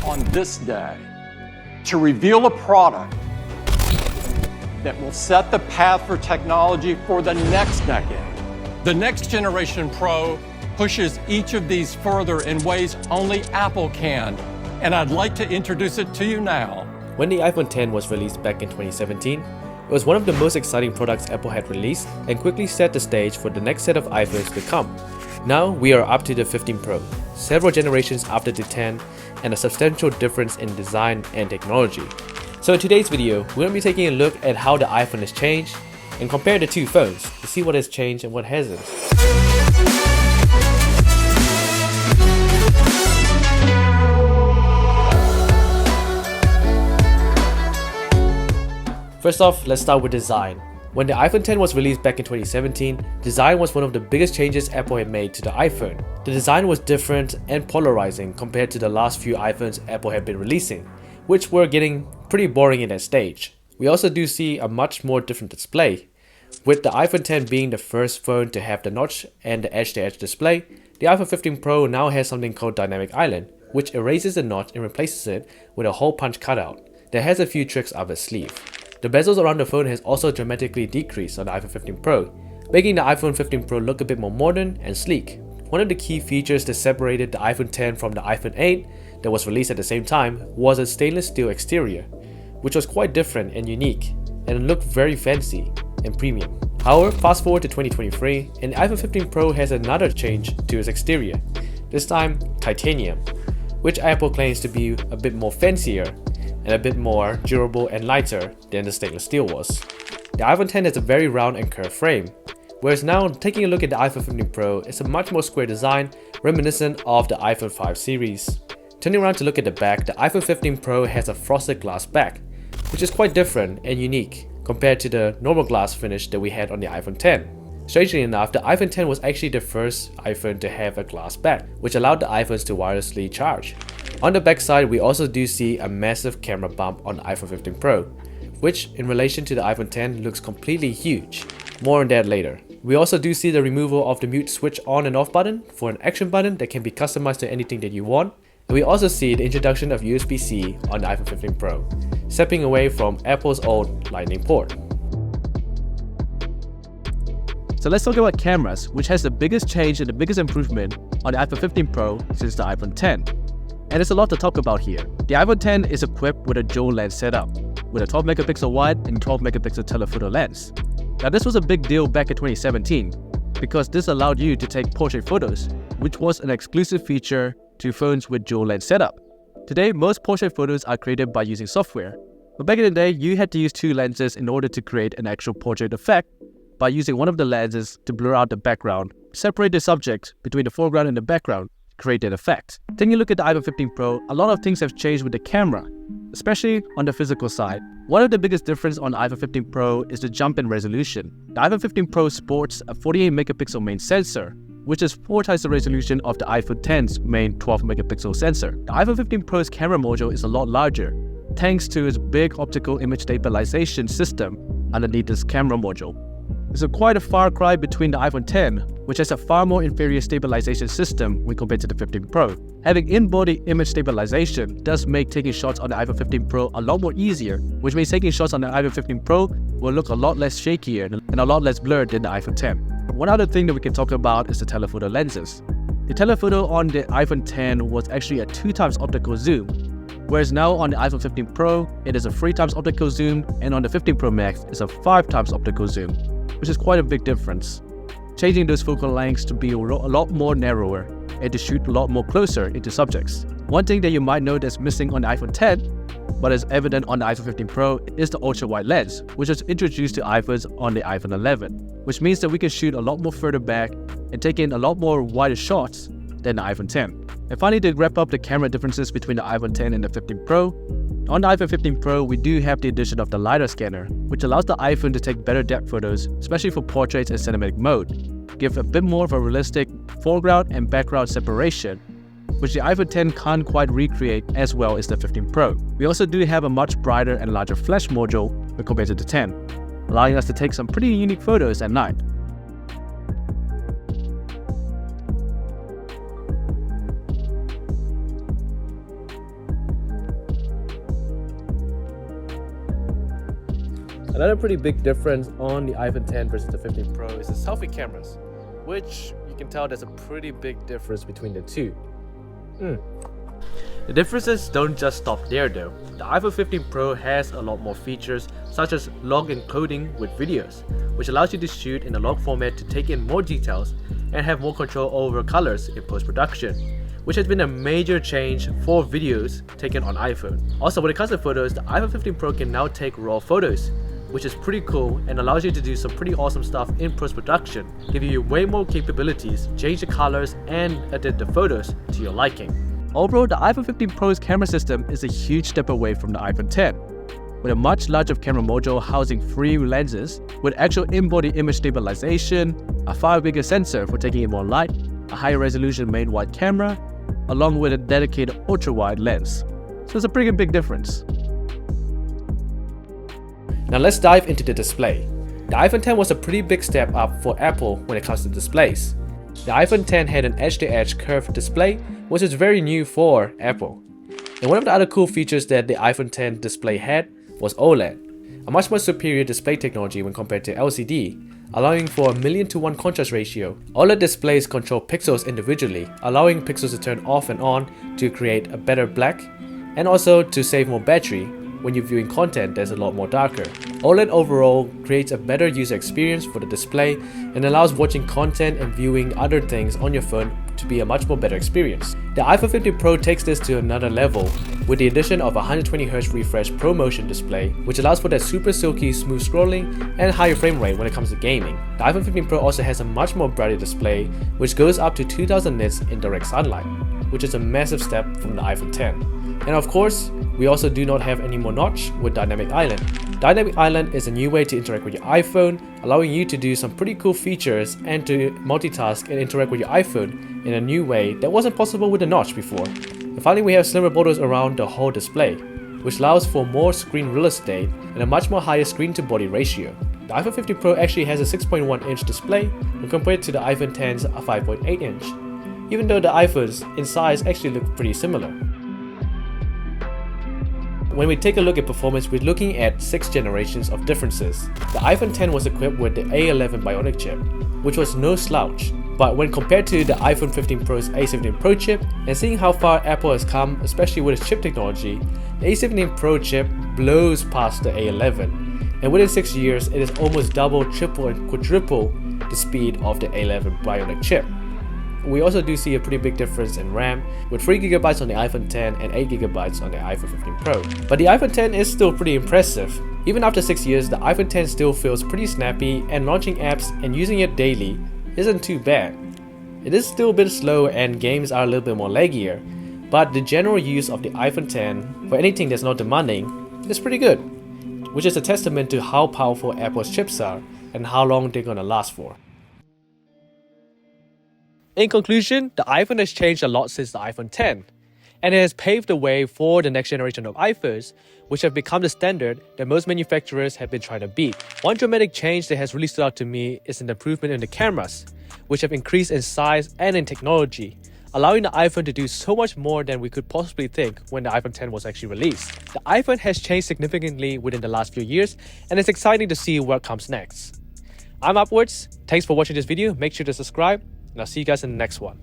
on this day to reveal a product that will set the path for technology for the next decade. The next generation Pro pushes each of these further in ways only Apple can, and I'd like to introduce it to you now. When the iPhone X was released back in 2017, it was one of the most exciting products Apple had released and quickly set the stage for the next set of iPhones to come. Now we are up to the 15 Pro, several generations after the 10, and a substantial difference in design and technology. So in today's video, we're going to be taking a look at how the iPhone has changed and compare the two phones to see what has changed and what hasn't. First off, let's start with design. When the iPhone X was released back in 2017, design was one of the biggest changes Apple had made to the iPhone. The design was different and polarizing compared to the last few iPhones Apple had been releasing, which were getting pretty boring in that stage. We also do see a much more different display. With the iPhone X being the first phone to have the notch and the edge-to-edge display, the iPhone 15 Pro now has something called Dynamic Island, which erases the notch and replaces it with a hole punch cutout that has a few tricks up its sleeve. The bezels around the phone has also dramatically decreased on the iPhone 15 Pro, making the iPhone 15 Pro look a bit more modern and sleek. One of the key features that separated the iPhone X from the iPhone 8 that was released at the same time was a stainless steel exterior, which was quite different and unique, and looked very fancy and premium. However, fast forward to 2023, and the iPhone 15 Pro has another change to its exterior, this time titanium, which Apple claims to be a bit more fancier and a bit more durable and lighter than the stainless steel was. The iPhone X has a very round and curved frame, whereas now taking a look at the iPhone 15 Pro, it's a much more square design reminiscent of the iPhone 5 series. Turning around to look at the back, the iPhone 15 Pro has a frosted glass back, which is quite different and unique compared to the normal glass finish that we had on the iPhone X. Strangely enough, the iPhone X was actually the first iPhone to have a glass back, which allowed the iPhones to wirelessly charge. On the back side, we also do see a massive camera bump on the iPhone 15 Pro, which in relation to the iPhone X looks completely huge. More on that later. We also do see the removal of the mute switch on and off button for an action button that can be customized to anything that you want. And we also see the introduction of USB-C on the iPhone 15 Pro, stepping away from Apple's old Lightning port. So let's talk about cameras, which has the biggest change and the biggest improvement on the iPhone 15 Pro since the iPhone X. And there's a lot to talk about here. The iPhone X is equipped with a dual lens setup, with a 12 megapixel wide and 12 megapixel telephoto lens. Now this was a big deal back in 2017, because this allowed you to take portrait photos, which was an exclusive feature to phones with dual lens setup. Today, most portrait photos are created by using software, but back in the day, you had to use two lenses in order to create an actual portrait effect by using one of the lenses to blur out the background, separate the subject between the foreground and the background, create that effect. Taking a look at the iPhone 15 Pro, a lot of things have changed with the camera, especially on the physical side. One of the biggest differences on the iPhone 15 Pro is the jump in resolution. The iPhone 15 Pro sports a 48 megapixel main sensor, which is 4 times the resolution of the iPhone X's main 12 megapixel sensor. The iPhone 15 Pro's camera module is a lot larger, thanks to its big optical image stabilization system underneath this camera module. It's quite a far cry between the iPhone X, which has a far more inferior stabilization system when compared to the 15 Pro. Having in-body image stabilization does make taking shots on the iPhone 15 Pro a lot more easier, which means taking shots on the iPhone 15 Pro will look a lot less shakier and a lot less blurred than the iPhone X. One other thing that we can talk about is the telephoto lenses. The telephoto on the iPhone X was actually a 2 times optical zoom, whereas now on the iPhone 15 Pro, it is a 3 times optical zoom, and on the 15 Pro Max, it's a 5 times optical zoom, which is quite a big difference, changing those focal lengths to be a lot more narrower and to shoot a lot more closer into subjects. One thing that you might know that's missing on the iPhone X, but is evident on the iPhone 15 Pro, is the ultra-wide lens, which was introduced to iPhones on the iPhone 11, which means that we can shoot a lot more further back and take in a lot more wider shots than the iPhone X. And finally, to wrap up the camera differences between the iPhone X and the 15 Pro, on the iPhone 15 Pro, we do have the addition of the LiDAR scanner, which allows the iPhone to take better depth photos, especially for portraits and cinematic mode, give a bit more of a realistic foreground and background separation, which the iPhone X can't quite recreate as well as the 15 Pro. We also do have a much brighter and larger flash module when compared to the 10, allowing us to take some pretty unique photos at night. Another pretty big difference on the iPhone 10 versus the 15 Pro is the selfie cameras, which you can tell there's a pretty big difference between the two. The differences don't just stop there though. The iPhone 15 Pro has a lot more features such as log encoding with videos, which allows you to shoot in a log format to take in more details and have more control over colors in post-production, which has been a major change for videos taken on iPhone. Also, when it comes to photos, the iPhone 15 Pro can now take raw photos, which is pretty cool and allows you to do some pretty awesome stuff in post-production, giving you way more capabilities, change the colors and edit the photos to your liking. Overall, the iPhone 15 Pro's camera system is a huge step away from the iPhone 10. With a much larger camera module housing 3 lenses, with actual in-body image stabilization, a far bigger sensor for taking in more light, a higher resolution main wide camera, along with a dedicated ultra-wide lens. So it's a pretty big difference. Now let's dive into the display. The iPhone 10 was a pretty big step up for Apple when it comes to displays. The iPhone 10 had an edge-to-edge curved display, which is very new for Apple. And one of the other cool features that the iPhone 10 display had was OLED, a much more superior display technology when compared to LCD, allowing for a 1,000,000:1 contrast ratio. OLED displays control pixels individually, allowing pixels to turn off and on to create a better black, and also to save more battery when you're viewing content that's a lot more darker. OLED overall creates a better user experience for the display and allows watching content and viewing other things on your phone to be a much more better experience. The iPhone 15 Pro takes this to another level with the addition of a 120Hz refresh ProMotion display, which allows for that super silky smooth scrolling and higher frame rate when it comes to gaming. The iPhone 15 Pro also has a much more brighter display, which goes up to 2000 nits in direct sunlight, which is a massive step from the iPhone 10. And of course, we also do not have any more notch with Dynamic Island. Dynamic Island is a new way to interact with your iPhone, allowing you to do some pretty cool features and to multitask and interact with your iPhone in a new way that wasn't possible with the notch before. And finally, we have slimmer borders around the whole display, which allows for more screen real estate and a much more higher screen to body ratio. The iPhone 15 Pro actually has a 6.1-inch display when compared to the iPhone 10's 5.8-inch, even though the iPhones in size actually look pretty similar. When we take a look at performance, we're looking at 6 generations of differences. The iPhone 10 was equipped with the A11 Bionic chip, which was no slouch. But when compared to the iPhone 15 Pro's A17 Pro chip, and seeing how far Apple has come, especially with its chip technology, the A17 Pro chip blows past the A11. And within 6 years, it is almost double, triple, and quadruple the speed of the A11 Bionic chip. We also do see a pretty big difference in RAM, with 3GB on the iPhone 10 and 8GB on the iPhone 15 Pro. But the iPhone 10 is still pretty impressive. Even after 6 years, the iPhone 10 still feels pretty snappy, and launching apps and using it daily isn't too bad. It is still a bit slow and games are a little bit more laggier, but the general use of the iPhone 10 for anything that's not demanding is pretty good, which is a testament to how powerful Apple's chips are and how long they're gonna last for. In conclusion, the iPhone has changed a lot since the iPhone 10, and it has paved the way for the next generation of iPhones, which have become the standard that most manufacturers have been trying to beat. One dramatic change that has really stood out to me is an improvement in the cameras, which have increased in size and in technology, allowing the iPhone to do so much more than we could possibly think when the iPhone 10 was actually released. The iPhone has changed significantly within the last few years, and it's exciting to see what comes next. I'm Upwards, thanks for watching this video, make sure to subscribe, and I'll see you guys in the next one.